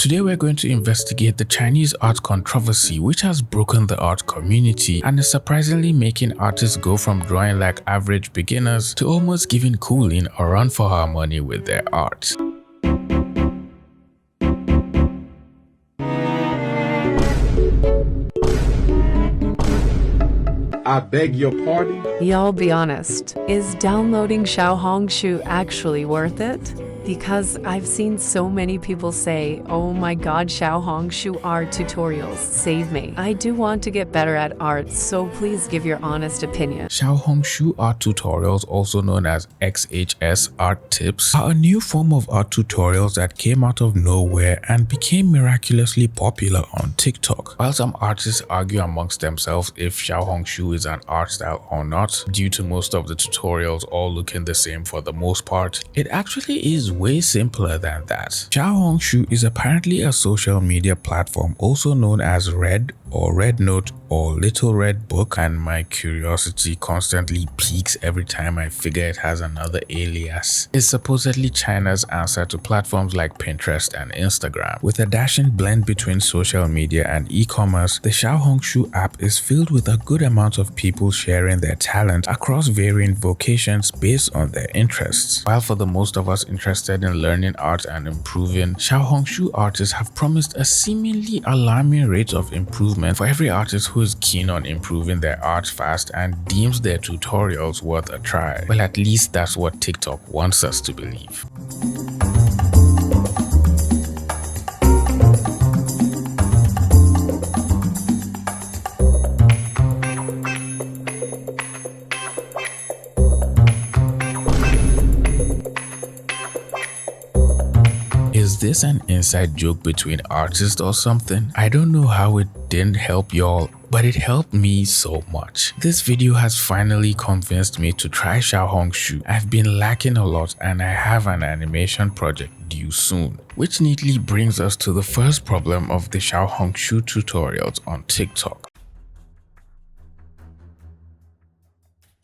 Today we're going to investigate the Chinese art controversy which has broken the art community and is surprisingly making artists go from drawing like average beginners to almost giving Cooling a run for her money with their art. I beg your pardon? Y'all be honest, is downloading Xiaohongshu actually worth it? Because I've seen so many people say, oh my god, Xiaohongshu art tutorials, save me. I do want to get better at art, so please give your honest opinion. Xiaohongshu art tutorials, also known as XHS art tips, are a new form of art tutorials that came out of nowhere and became miraculously popular on TikTok. While some artists argue amongst themselves if Xiaohongshu is an art style or not, due to most of the tutorials all looking the same for the most part, it actually is way simpler than that. Xiaohongshu is apparently a social media platform also known as Red or Red Note or Little Red Book, and my curiosity constantly peaks every time I figure it has another alias. It's supposedly China's answer to platforms like Pinterest and Instagram. With a dashing blend between social media and e-commerce, the Xiaohongshu app is filled with a good amount of people sharing their talent across varying vocations based on their interests. While for the most of us interested in learning art and improving, Xiaohongshu artists have promised a seemingly alarming rate of improvement for every artist who is keen on improving their art fast and deems their tutorials worth a try. Well, at least that's what TikTok wants us to believe. Is this an inside joke between artists or something? I don't know how it didn't help y'all, but it helped me so much. This video has finally convinced me to try Xiaohongshu. I've been lacking a lot and I have an animation project due soon. Which neatly brings us to the first problem of the Xiaohongshu tutorials on TikTok.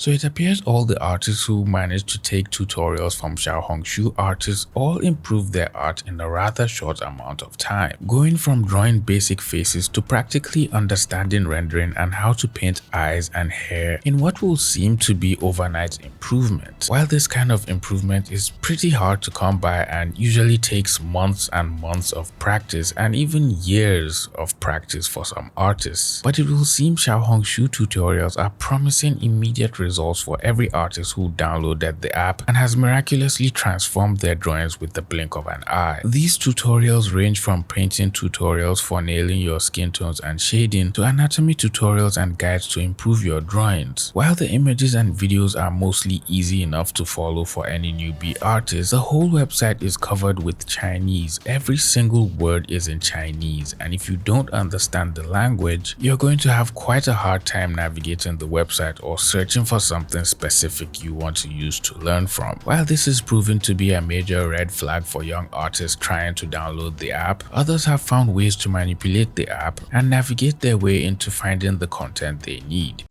So it appears all the artists who managed to take tutorials from Xiaohongshu artists all improved their art in a rather short amount of time, going from drawing basic faces to practically understanding rendering and how to paint eyes and hair in what will seem to be overnight improvement. While this kind of improvement is pretty hard to come by and usually takes months and months of practice and even years of practice for some artists, but it will seem Xiaohongshu tutorials are promising immediate results for every artist who downloaded the app and has miraculously transformed their drawings with the blink of an eye. These tutorials range from painting tutorials for nailing your skin tones and shading to anatomy tutorials and guides to improve your drawings. While the images and videos are mostly easy enough to follow for any newbie artist, the whole website is covered with Chinese. Every single word is in Chinese, and if you don't understand the language, you're going to have quite a hard time navigating the website or searching for something specific you want to use to learn from. While this is proven to be a major red flag for young artists trying to download the app, others have found ways to manipulate the app and navigate their way into finding the content they need.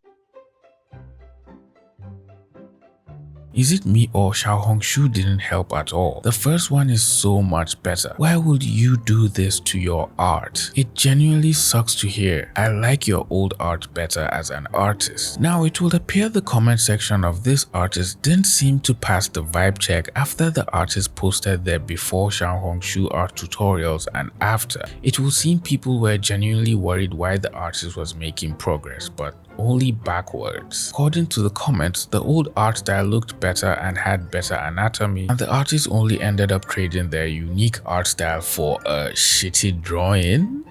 Is it me or Xiaohongshu didn't help at all? The first one is so much better. Why would you do this to your art? It genuinely sucks to hear. I like your old art better as an artist. Now it will appear the comment section of this artist didn't seem to pass the vibe check after the artist posted their before Xiaohongshu art tutorials and after. It will seem people were genuinely worried why the artist was making progress, but only backwards. According to the comments, the old art style looked better and had better anatomy, and the artist only ended up trading their unique art style for a shitty drawing.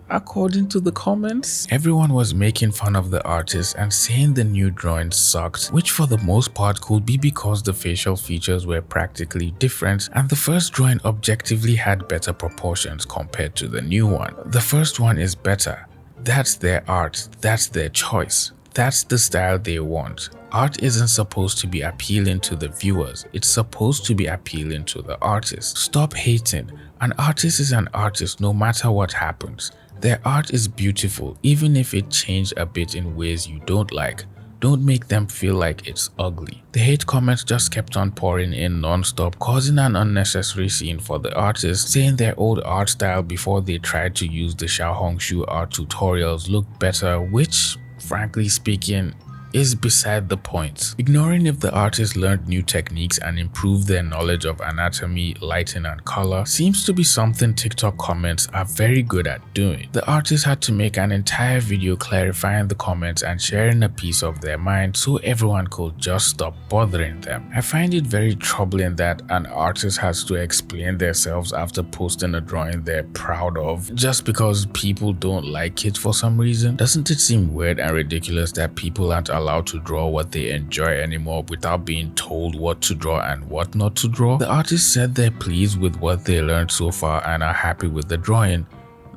According to the comments, everyone was making fun of the artist and saying the new drawing sucked, which for the most part could be because the facial features were practically different and the first drawing objectively had better proportions compared to the new one. The first one is better. That's their art, that's their choice, that's the style they want. Art isn't supposed to be appealing to the viewers, it's supposed to be appealing to the artist. Stop hating. An artist is an artist no matter what happens. Their art is beautiful even if it changed a bit in ways you don't like. don't make them feel like it's ugly. The hate comments just kept on pouring in non-stop, causing an unnecessary scene for the artists, saying their old art style before they tried to use the Xiaohongshu art tutorials looked better, which, frankly speaking, is beside the point. Ignoring if the artist learned new techniques and improved their knowledge of anatomy, lighting and color seems to be something TikTok comments are very good at doing. The artist had to make an entire video clarifying the comments and sharing a piece of their mind so everyone could just stop bothering them. I find it very troubling that an artist has to explain themselves after posting a drawing they're proud of just because people don't like it for some reason. Doesn't it seem weird and ridiculous that people aren't allowed to draw what they enjoy anymore without being told what to draw and what not to draw? The artist said they're pleased with what they learned so far and are happy with the drawing.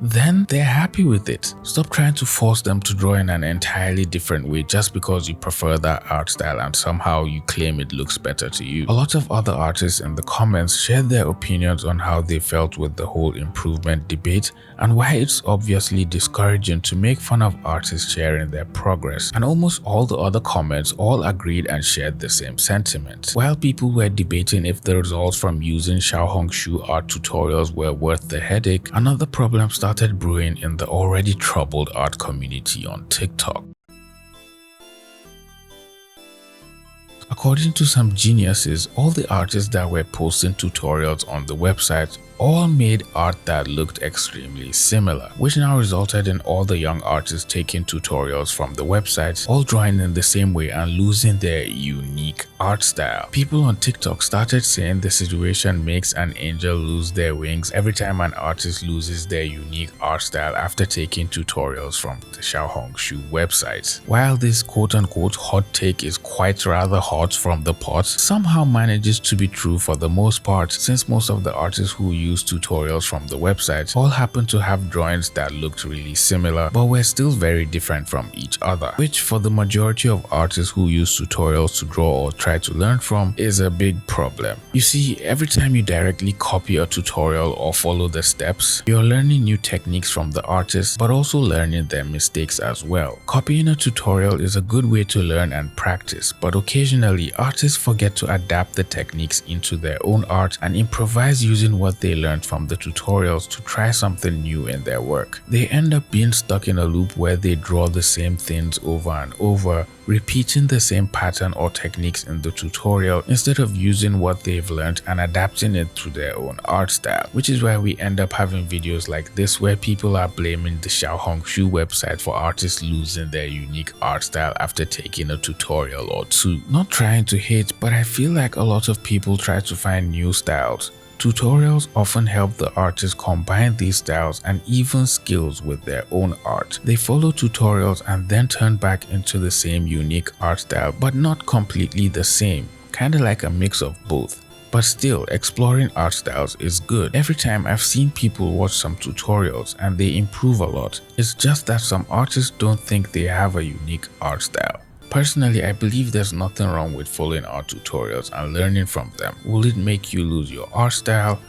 Then they're happy with it. Stop trying to force them to draw in an entirely different way just because you prefer that art style and somehow you claim it looks better to you. A lot of other artists in the comments shared their opinions on how they felt with the whole improvement debate and why it's obviously discouraging to make fun of artists sharing their progress. And almost all the other comments all agreed and shared the same sentiment. While people were debating if the results from using Xiaohongshu art tutorials were worth the headache, another problem started brewing in the already troubled art community on TikTok. According to some geniuses, all the artists that were posting tutorials on the website all made art that looked extremely similar, which now resulted in all the young artists taking tutorials from the website, all drawing in the same way and losing their unique art style. People on TikTok started saying the situation makes an angel lose their wings every time an artist loses their unique art style after taking tutorials from the Xiaohongshu website. While this quote-unquote hot take is quite rather hot from the pot, somehow manages to be true for the most part, since most of the artists who use tutorials from the website all happen to have drawings that looked really similar but were still very different from each other, which for the majority of artists who use tutorials to draw or try to learn from is a big problem. You see, every time you directly copy a tutorial or follow the steps, you're learning new techniques from the artist but also learning their mistakes as well. Copying a tutorial is a good way to learn and practice, but occasionally artists forget to adapt the techniques into their own art and improvise using what they learned from the tutorials to try something new in their work. They end up being stuck in a loop where they draw the same things over and over, repeating the same pattern or techniques in the tutorial instead of using what they've learned and adapting it to their own art style, which is why we end up having videos like this where people are blaming the Xiaohongshu website for artists losing their unique art style after taking a tutorial or two. Not trying to hate, but I feel like a lot of people try to find new styles. Tutorials often help the artists combine these styles and even skills with their own art. They follow tutorials and then turn back into the same unique art style, but not completely the same, kinda like a mix of both. But still, exploring art styles is good. Every time I've seen people watch some tutorials and they improve a lot. It's just that some artists don't think they have a unique art style. Personally, I believe there's nothing wrong with following art tutorials and learning from them. Will it make you lose your art style?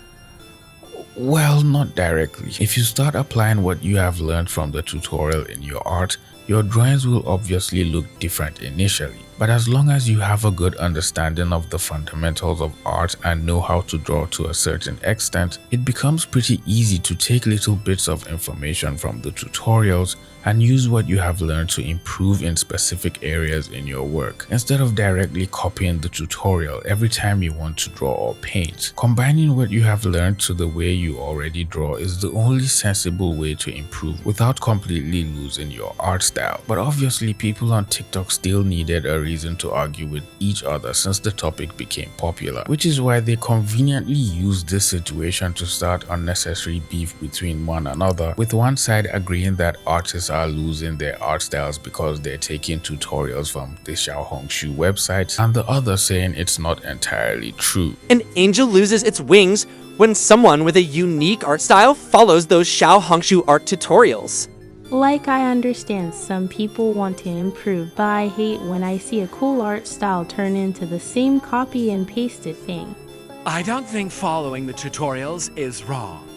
Well, not directly. If you start applying what you have learned from the tutorial in your art, your drawings will obviously look different initially. But as long as you have a good understanding of the fundamentals of art and know how to draw to a certain extent, it becomes pretty easy to take little bits of information from the tutorials and use what you have learned to improve in specific areas in your work, instead of directly copying the tutorial every time you want to draw or paint. Combining what you have learned to the way you already draw is the only sensible way to improve without completely losing your art style. But obviously, people on TikTok still needed a reason to argue with each other since the topic became popular, which is why they conveniently used this situation to start unnecessary beef between one another, with one side agreeing that artists are losing their art styles because they're taking tutorials from the Xiaohongshu website, and the other saying it's not entirely true. An angel loses its wings when someone with a unique art style follows those Xiaohongshu art tutorials. Like, I understand some people want to improve, but I hate when I see a cool art style turn into the same copy and pasted thing. I don't think following the tutorials is wrong.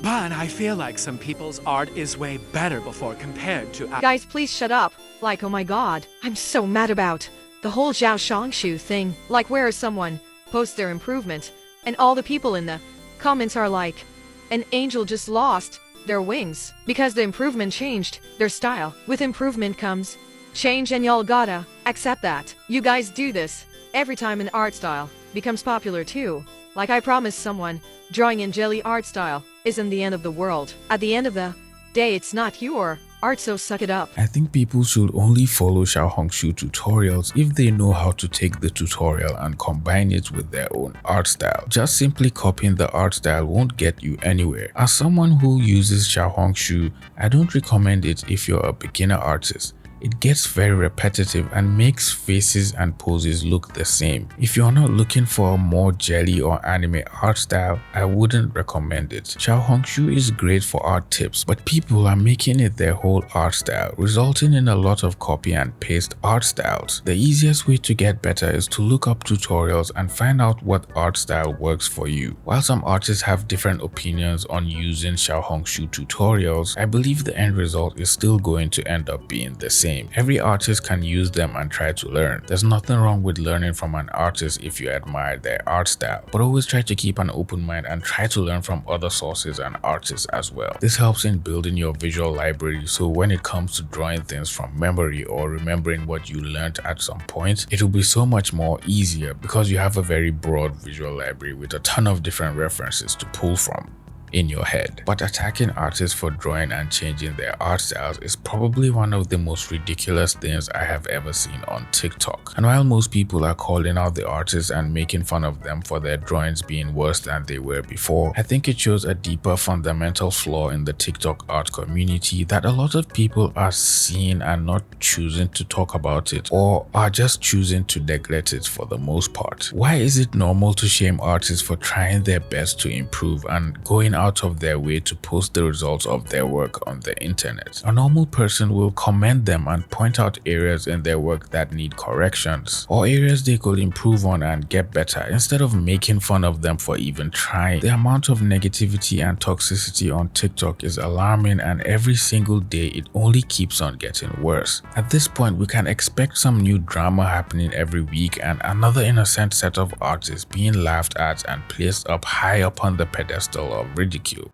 But I feel like some people's art is way better before compared to Guys, please shut up. Like, oh my god, I'm so mad about the whole Xiaohongshu thing. Like, where someone posts their improvement, and all the people in the comments are like, an angel just lost their wings because the improvement changed their style. With improvement comes change, and y'all gotta accept that. You guys do this every time an art style becomes popular too. Like, I promise someone drawing in jelly art style isn't the end of the world. At the end of the day, it's not your art, so suck it up. I think people should only follow Xiaohongshu tutorials if they know how to take the tutorial and combine it with their own art style. Just simply copying the art style won't get you anywhere. As someone who uses Xiaohongshu, I don't recommend it if you're a beginner artist. It gets very repetitive and makes faces and poses look the same. If you're not looking for a more jelly or anime art style, I wouldn't recommend it. Xiaohongshu is great for art tips, but people are making it their whole art style, resulting in a lot of copy and paste art styles. The easiest way to get better is to look up tutorials and find out what art style works for you. While some artists have different opinions on using Xiaohongshu tutorials, I believe the end result is still going to end up being the same. Every artist can use them and try to learn. There's nothing wrong with learning from an artist if you admire their art style, but always try to keep an open mind and try to learn from other sources and artists as well. This helps in building your visual library, so when it comes to drawing things from memory or remembering what you learned at some point, it will be so much more easier because you have a very broad visual library with a ton of different references to pull from in your head. But attacking artists for drawing and changing their art styles is probably one of the most ridiculous things I have ever seen on TikTok. And while most people are calling out the artists and making fun of them for their drawings being worse than they were before, I think it shows a deeper fundamental flaw in the TikTok art community that a lot of people are seeing and not choosing to talk about it, or are just choosing to neglect it for the most part. Why is it normal to shame artists for trying their best to improve and going out of their way to post the results of their work on the internet? A normal person will commend them and point out areas in their work that need corrections, or areas they could improve on and get better, instead of making fun of them for even trying. The amount of negativity and toxicity on TikTok is alarming, and every single day it only keeps on getting worse. At this point, we can expect some new drama happening every week and another innocent set of artists being laughed at and placed up high up on the pedestal of ridicule.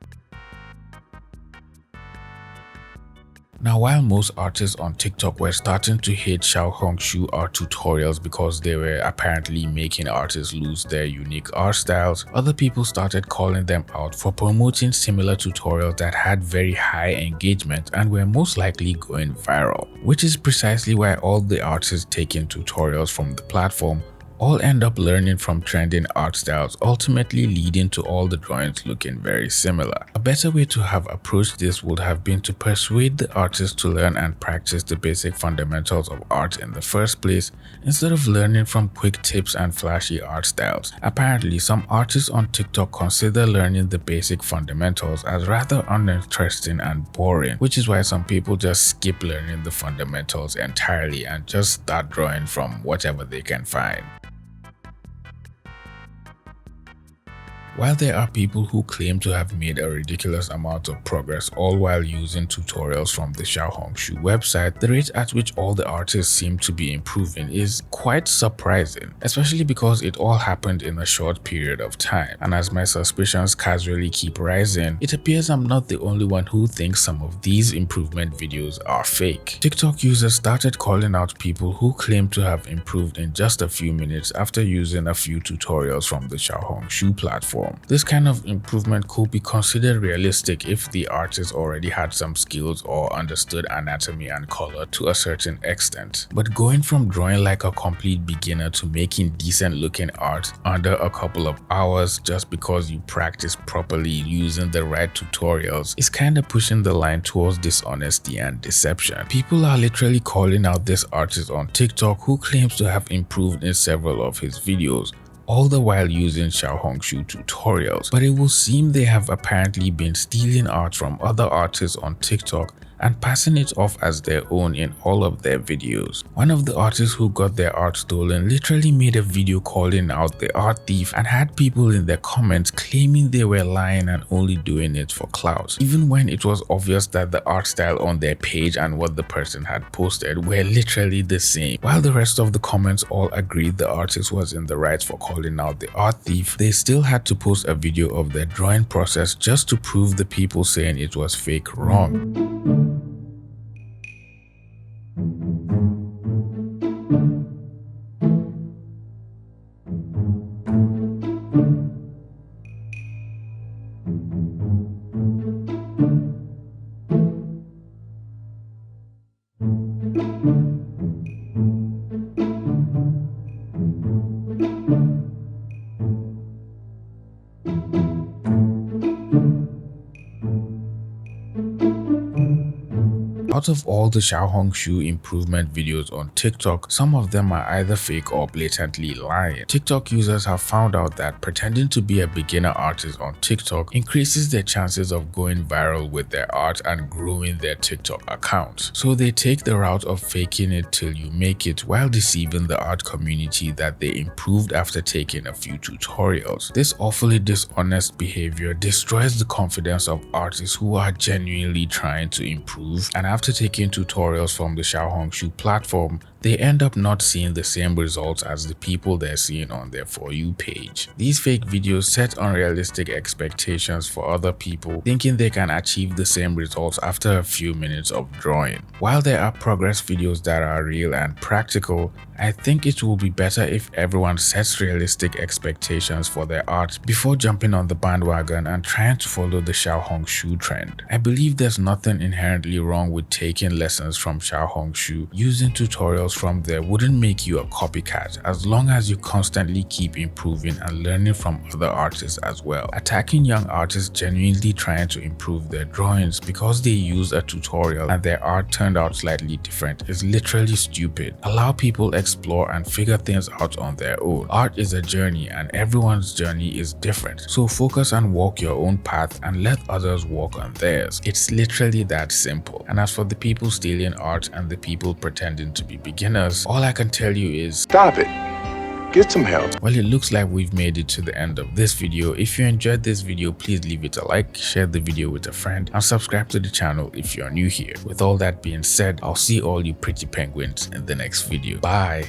Now, while most artists on TikTok were starting to hate Xiaohongshu art tutorials because they were apparently making artists lose their unique art styles, other people started calling them out for promoting similar tutorials that had very high engagement and were most likely going viral. Which is precisely why all the artists taking tutorials from the platform all end up learning from trending art styles, ultimately leading to all the drawings looking very similar. A better way to have approached this would have been to persuade the artists to learn and practice the basic fundamentals of art in the first place, instead of learning from quick tips and flashy art styles. Apparently, some artists on TikTok consider learning the basic fundamentals as rather uninteresting and boring, which is why some people just skip learning the fundamentals entirely and just start drawing from whatever they can find. While there are people who claim to have made a ridiculous amount of progress all while using tutorials from the Xiaohongshu website, the rate at which all the artists seem to be improving is quite surprising, especially because it all happened in a short period of time. And as my suspicions casually keep rising, it appears I'm not the only one who thinks some of these improvement videos are fake. TikTok users started calling out people who claim to have improved in just a few minutes after using a few tutorials from the Xiaohongshu platform. This kind of improvement could be considered realistic if the artist already had some skills or understood anatomy and color to a certain extent. But going from drawing like a complete beginner to making decent looking art under a couple of hours just because you practice properly using the right tutorials is kind of pushing the line towards dishonesty and deception. People are literally calling out this artist on TikTok who claims to have improved in several of his videos, all the while using Xiaohongshu tutorials, but it will seem they have apparently been stealing art from other artists on TikTok and passing it off as their own in all of their videos. One of the artists who got their art stolen literally made a video calling out the art thief and had people in their comments claiming they were lying and only doing it for clout, even when it was obvious that the art style on their page and what the person had posted were literally the same. While the rest of the comments all agreed the artist was in the right for calling out the art thief, they still had to post a video of their drawing process just to prove the people saying it was fake wrong. Out of all the Xiaohongshu improvement videos on TikTok, some of them are either fake or blatantly lying. TikTok users have found out that pretending to be a beginner artist on TikTok increases their chances of going viral with their art and growing their TikTok account. So they take the route of faking it till you make it while deceiving the art community that they improved after taking a few tutorials. This awfully dishonest behavior destroys the confidence of artists who are genuinely trying to improve, and after taking tutorials from the Xiaohongshu platform, they end up not seeing the same results as the people they're seeing on their For You page. These fake videos set unrealistic expectations for other people, thinking they can achieve the same results after a few minutes of drawing. While there are progress videos that are real and practical, I think it will be better if everyone sets realistic expectations for their art before jumping on the bandwagon and trying to follow the Xiaohongshu trend. I believe there's nothing inherently wrong with taking lessons from Xiaohongshu. Using tutorials from there wouldn't make you a copycat, as long as you constantly keep improving and learning from other artists as well. Attacking young artists genuinely trying to improve their drawings because they used a tutorial and their art turned out slightly different is literally stupid. Allow people explore and figure things out on their own. Art is a journey and everyone's journey is different, so focus and walk your own path and let others walk on theirs. It's literally that simple. And as for the people stealing art and the people pretending to be beginners, all I can tell you is Stop it. Get some help. Well, it looks like we've made it to the end of this video. If you enjoyed this video, please leave it a like, share the video with a friend, and subscribe to the channel if you're new here. With all that being said, I'll see all you pretty penguins in the next video. Bye.